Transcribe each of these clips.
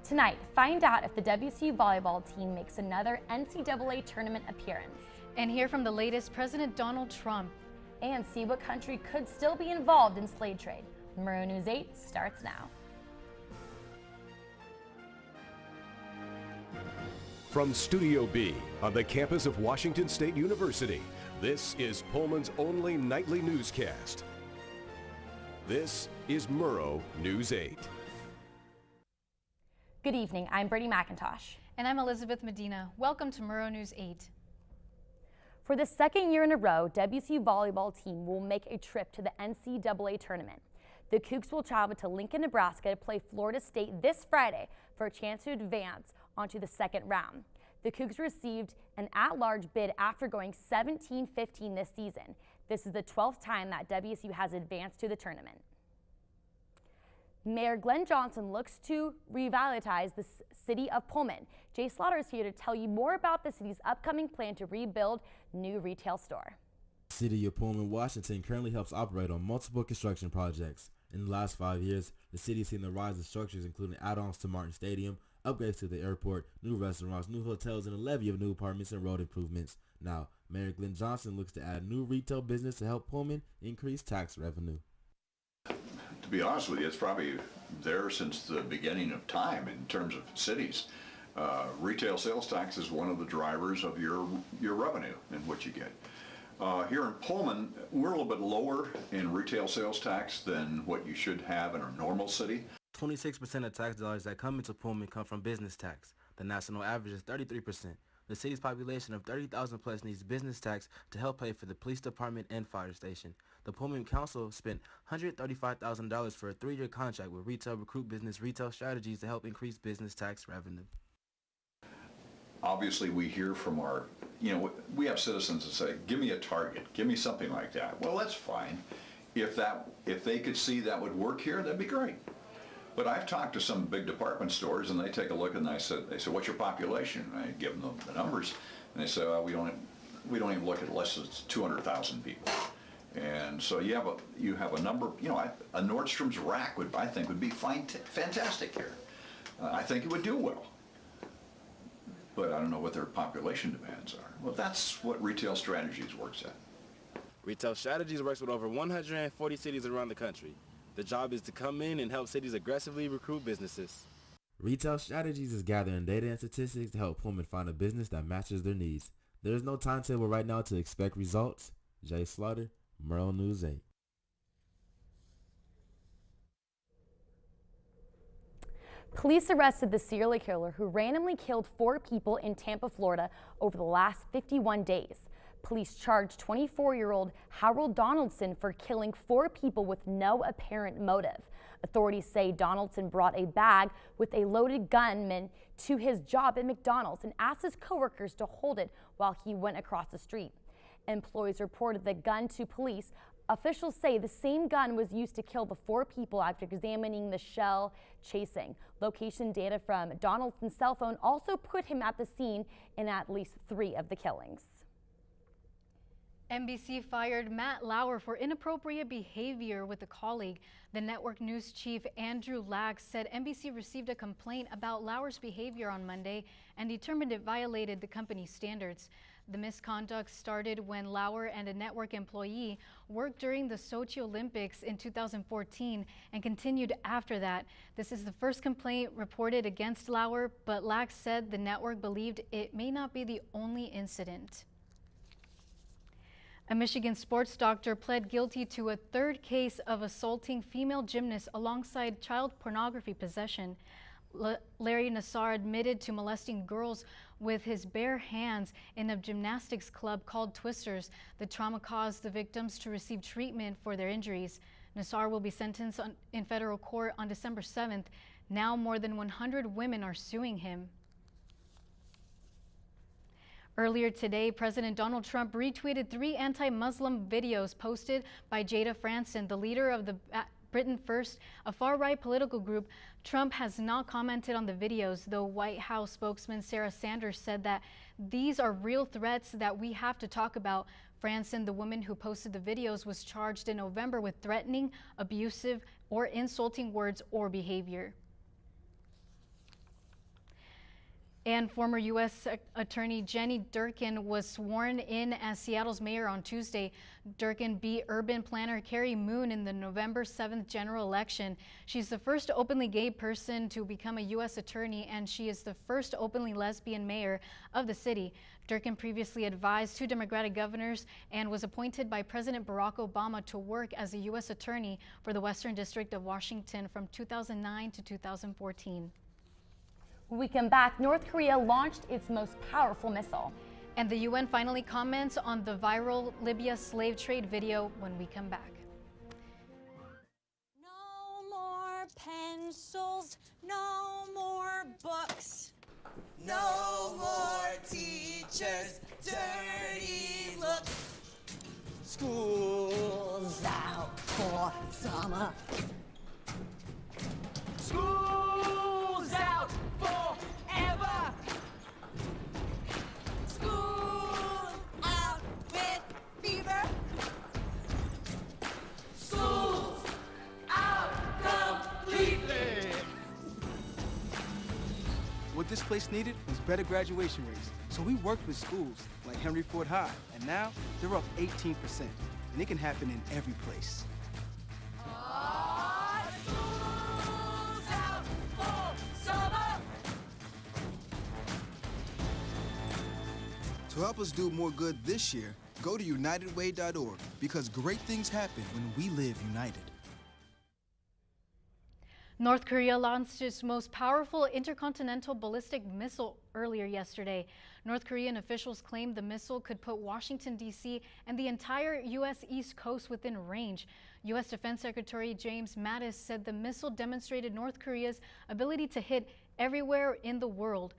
Tonight, find out if the WCU volleyball team makes another NCAA tournament appearance. And hear from the latest President Donald Trump. And see what country could still be involved in slave trade. Murrow News 8 starts now. From Studio B on the campus of Washington State University, this is Pullman's only nightly newscast. This is Murrow News 8. Good evening, I'm Brittany McIntosh. And I'm Elizabeth Medina. Welcome to Murrow News 8. For the second year in a row, WCU volleyball team will make a trip to the NCAA tournament. The Cougs will travel to Lincoln, Nebraska to play Florida State this Friday for a chance to advance onto the second round. The Cougs received an at-large bid after going 17-15 this season. This is the 12th time that WSU has advanced to the tournament. Mayor Glenn Johnson looks to revitalize the city of Pullman. Jay Slaughter is here to tell you more about the city's upcoming plan to rebuild new retail store. The city of Pullman, Washington currently helps operate on multiple construction projects. In the last 5 years, the city has seen the rise of structures including add-ons to Martin Stadium, upgrades to the airport, new restaurants, new hotels, and a levy of new apartments and road improvements. Now, Mayor Glenn Johnson looks to add new retail business to help Pullman increase tax revenue. To be honest with you, it's probably there since the beginning of time in terms of cities. Retail sales tax is one of the drivers of your revenue and what you get. Here in Pullman, we're a little bit lower in retail sales tax than what you should have in a normal city. 26% of tax dollars that come into Pullman come from business tax. The national average is 33%. The city's population of 30,000 plus needs business tax to help pay for the police department and fire station. The Pullman Council spent $135,000 for a 3-year contract with Retail Recruit Business Retail Strategies to help increase business tax revenue. Obviously, we hear from our, we have citizens that say, give me a target, give me something like that. Well, that's fine. If they could see that would work here, that'd be great. But I've talked to some big department stores, and they take a look, and they said, what's your population? And I give them the numbers, and they say, well, we don't even look at less than 200,000 people. And so you have a number, a Nordstrom's rack I think would be fantastic here. I think it would do well. But I don't know what their population demands are. Well, that's what Retail Strategies works at. Retail Strategies works with over 140 cities around the country. The job is to come in and help cities aggressively recruit businesses. Retail Strategies is gathering data and statistics to help Pullman find a business that matches their needs. There is no timetable right now to expect results. Jay Slaughter, Murrow News 8. Police arrested the serial killer who randomly killed 4 people in Tampa, Florida over the last 51 days. Police charged 24-year-old Harold Donaldson for killing 4 people with no apparent motive. Authorities say Donaldson brought a bag with a loaded gunman to his job at McDonald's and asked his coworkers to hold it while he went across the street. Employees reported the gun to police. Officials say the same gun was used to kill the 4 people after examining the shell casing. Location data from Donaldson's cell phone also put him at the scene in at least 3 of the killings. NBC fired Matt Lauer for inappropriate behavior with a colleague. The network news chief Andrew Lack said NBC received a complaint about Lauer's behavior on Monday and determined it violated the company's standards. The misconduct started when Lauer and a network employee worked during the Sochi Olympics in 2014 and continued after that. This is the first complaint reported against Lauer, but Lack said the network believed it may not be the only incident. A Michigan sports doctor pled guilty to a 3rd case of assaulting female gymnasts alongside child pornography possession. Larry Nassar admitted to molesting girls with his bare hands in a gymnastics club called Twisters. The trauma caused the victims to receive treatment for their injuries. Nassar will be sentenced in federal court on December 7th. Now more than 100 women are suing him. Earlier today, President Donald Trump retweeted 3 anti-Muslim videos posted by Jada Franson, the leader of the Britain First, a far-right political group. Trump has not commented on the videos, though White House spokesman Sarah Sanders said that these are real threats that we have to talk about. Franson, the woman who posted the videos, was charged in November with threatening, abusive, or insulting words or behavior. And former U.S. Attorney Jenny Durkin was sworn in as Seattle's mayor on Tuesday. Durkin beat urban planner Carrie Moon in the November 7th general election. She's the first openly gay person to become a U.S. attorney, and she is the first openly lesbian mayor of the city. Durkin previously advised 2 Democratic governors and was appointed by President Barack Obama to work as a U.S. attorney for the Western District of Washington from 2009 to 2014. When we come back, North Korea launched its most powerful missile. And the UN finally comments on the viral Libya slave trade video when we come back. No more pencils, no more books, no more teachers' dirty looks. School's out for summer. School's out forever. School out with fever. School's out completely. What this place needed was better graduation rates. So we worked with schools like Henry Ford High, and now they're up 18%. And it can happen in every place. To help us do more good this year, go to unitedway.org, because great things happen when we live united. North Korea launched its most powerful intercontinental ballistic missile earlier yesterday. North Korean officials claimed the missile could put Washington, D.C. and the entire U.S. East Coast within range. U.S. Defense Secretary James Mattis said the missile demonstrated North Korea's ability to hit everywhere in the world.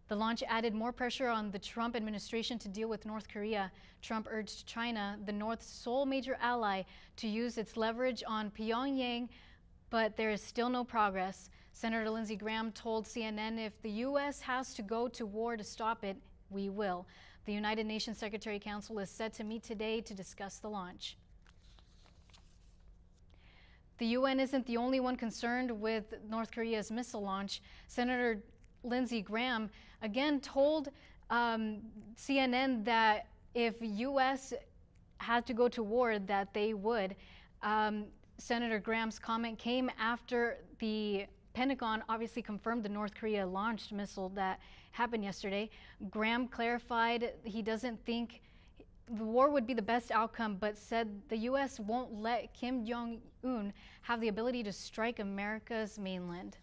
The launch added more pressure on the Trump administration to deal with North Korea. Trump urged China, the North's sole major ally, to use its leverage on Pyongyang, but there is still no progress. Senator Lindsey Graham told CNN, if the U.S. has to go to war to stop it, we will. The United Nations Secretary Council is set to meet today to discuss the launch. The UN isn't the only one concerned with North Korea's missile launch. Senator Lindsey Graham again told CNN that if U.S. had to go to war, that they would. Senator Graham's comment came after the Pentagon obviously confirmed the North Korea launched missile that happened yesterday. Graham clarified he doesn't think the war would be the best outcome, but said the U.S. won't let Kim Jong-un have the ability to strike America's mainland.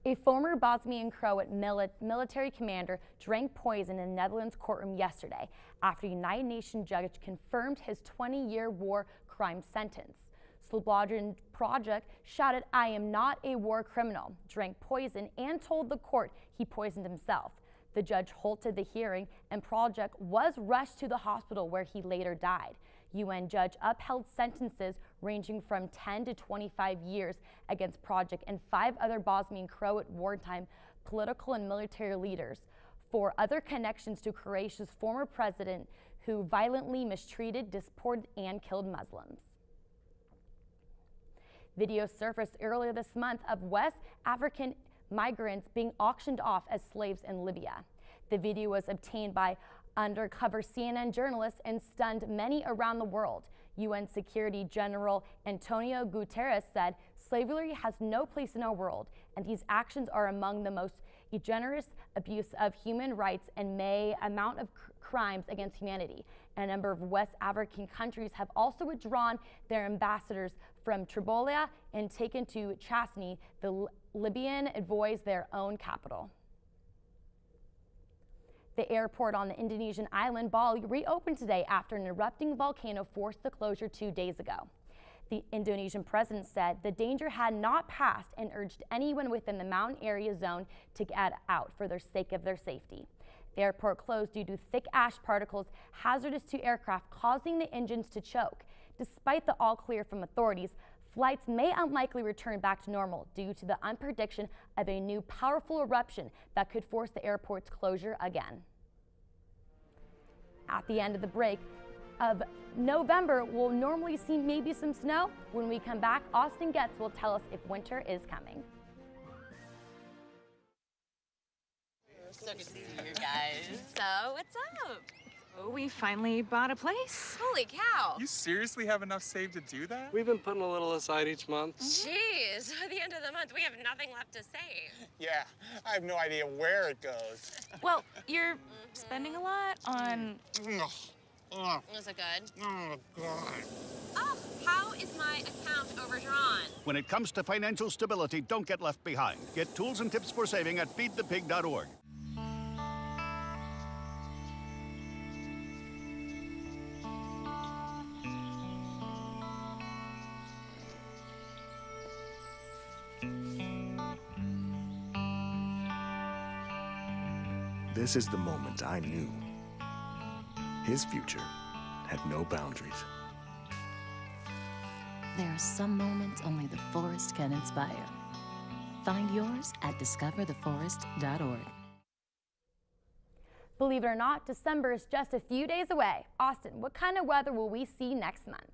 A former Bosnian Croat military commander drank poison in a Netherlands courtroom yesterday after a United Nations judge confirmed his 20-year war crime sentence. Slobodan Project shouted, "I am not a war criminal," drank poison, and told the court he poisoned himself. The judge halted the hearing, and Project was rushed to the hospital where he later died. UN judge upheld sentences ranging from 10 to 25 years against Project and 5 other Bosnian Croat wartime political and military leaders for other connections to Croatia's former president who violently mistreated, deported, and killed Muslims. Video surfaced earlier this month of West African migrants being auctioned off as slaves in Libya. The video was obtained by undercover CNN journalists and stunned many around the world. UN Security General Antonio Guterres said, "Slavery has no place in our world, and these actions are among the most egregious abuse of human rights and may amount of crimes against humanity." A number of West African countries have also withdrawn their ambassadors from Tripoli and taken to Tripoli, the Libyan envoys their own capital. The airport on the Indonesian island Bali reopened today after an erupting volcano forced the closure 2 days ago. The Indonesian president said the danger had not passed and urged anyone within the mountain area zone to get out for the sake of their safety. The airport closed due to thick ash particles hazardous to aircraft, causing the engines to choke. Despite the all clear from authorities, flights may unlikely return back to normal due to the unprediction of a new powerful eruption that could force the airport's closure again. At the end of the break of November, we'll normally see maybe some snow. When we come back, Austin Getz will tell us if winter is coming. So good to see you guys. So, what's up? Oh, we finally bought a place. Holy cow. You seriously have enough saved to do that? We've been putting a little aside each month. Jeez, at the end of the month, we have nothing left to save. Yeah, I have no idea where it goes. Well, you're spending a lot on... Is it good? Oh, God. Oh, how is my account overdrawn? When it comes to financial stability, don't get left behind. Get tools and tips for saving at feedthepig.org. This is the moment I knew. His future had no boundaries. There are some moments only the forest can inspire. Find yours at discovertheforest.org. Believe it or not, December is just a few days away. Austin, what kind of weather will we see next month?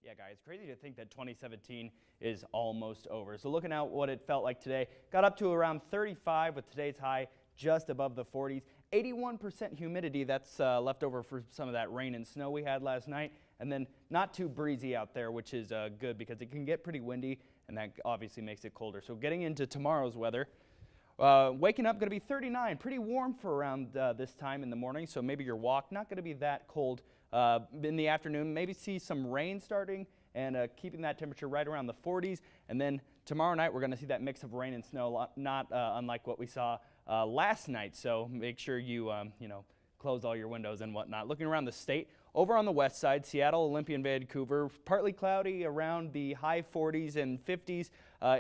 Yeah, guys, it's crazy to think that 2017 is almost over. So looking at what it felt like today, got up to around 35 with today's high just above the 40s. 81% humidity, that's left over for some of that rain and snow we had last night. And then not too breezy out there, which is good because it can get pretty windy, and that obviously makes it colder. So getting into tomorrow's weather, waking up going to be 39, pretty warm for around this time in the morning. So maybe your walk not going to be that cold in the afternoon. Maybe see some rain starting and keeping that temperature right around the 40s. And then tomorrow night we're going to see that mix of rain and snow, not unlike what we saw last night. So make sure you close all your windows and whatnot. Looking around the state, over on the west side, Seattle, Olympia, and Vancouver, partly cloudy around the high 40s and 50s.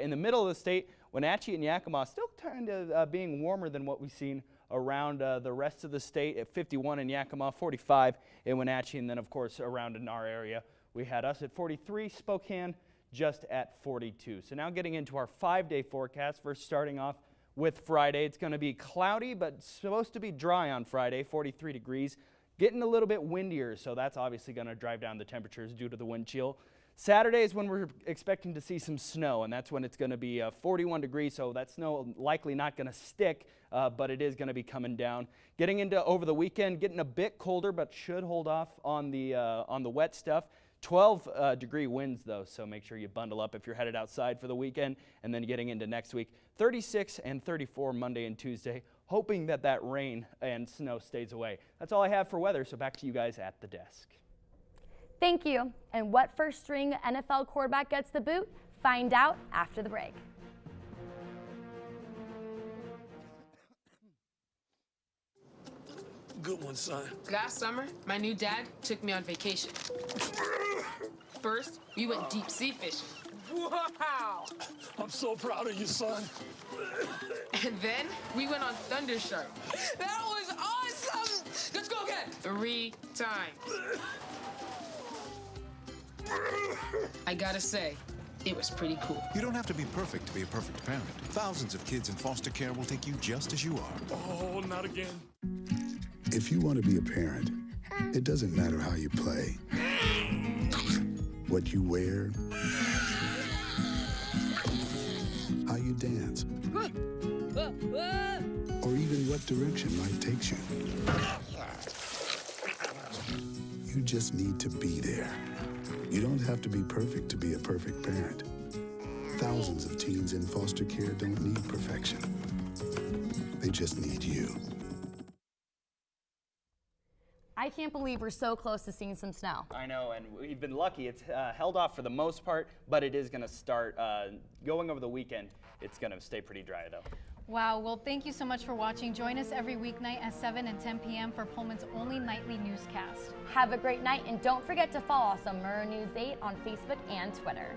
In the middle of the state, Wenatchee and Yakima still kind of being warmer than what we've seen around the rest of the state at 51 in Yakima, 45 in Wenatchee, and then of course around in our area we had us at 43, Spokane just at 42. So now getting into our 5-day forecast, first starting off with Friday. It's going to be cloudy but supposed to be dry on Friday, 43 degrees. Getting a little bit windier, so that's obviously going to drive down the temperatures due to the wind chill. Saturday is when we're expecting to see some snow, and that's when it's going to be 41 degrees, so that snow likely not going to stick, but it is going to be coming down. Getting into over the weekend, getting a bit colder, but should hold off on the wet stuff. 12-degree winds, though, so make sure you bundle up if you're headed outside for the weekend. And then getting into next week, 36 and 34 Monday and Tuesday, hoping that that rain and snow stays away. That's all I have for weather, so back to you guys at the desk. Thank you. And what first-string NFL quarterback gets the boot? Find out after the break. Good one, son. Last summer, my new dad took me on vacation. First, we went deep sea fishing. Wow! I'm so proud of you, son. And then we went on Thunder Shark. That was awesome! Let's go again! 3 times. I gotta say, it was pretty cool. You don't have to be perfect to be a perfect parent. Thousands of kids in foster care will take you just as you are. Oh, not again. If you want to be a parent, it doesn't matter how you play, what you wear, how you dance, or even what direction life takes you. You just need to be there. You don't have to be perfect to be a perfect parent. Thousands of teens in foster care don't need perfection. They just need you. I can't believe we're so close to seeing some snow. I know, and we've been lucky. It's held off for the most part, but it is going to start going over the weekend. It's going to stay pretty dry, though. Wow, well, thank you so much for watching. Join us every weeknight at 7 and 10 p.m. for Pullman's only nightly newscast. Have a great night, and don't forget to follow us on Murrow News 8 on Facebook and Twitter.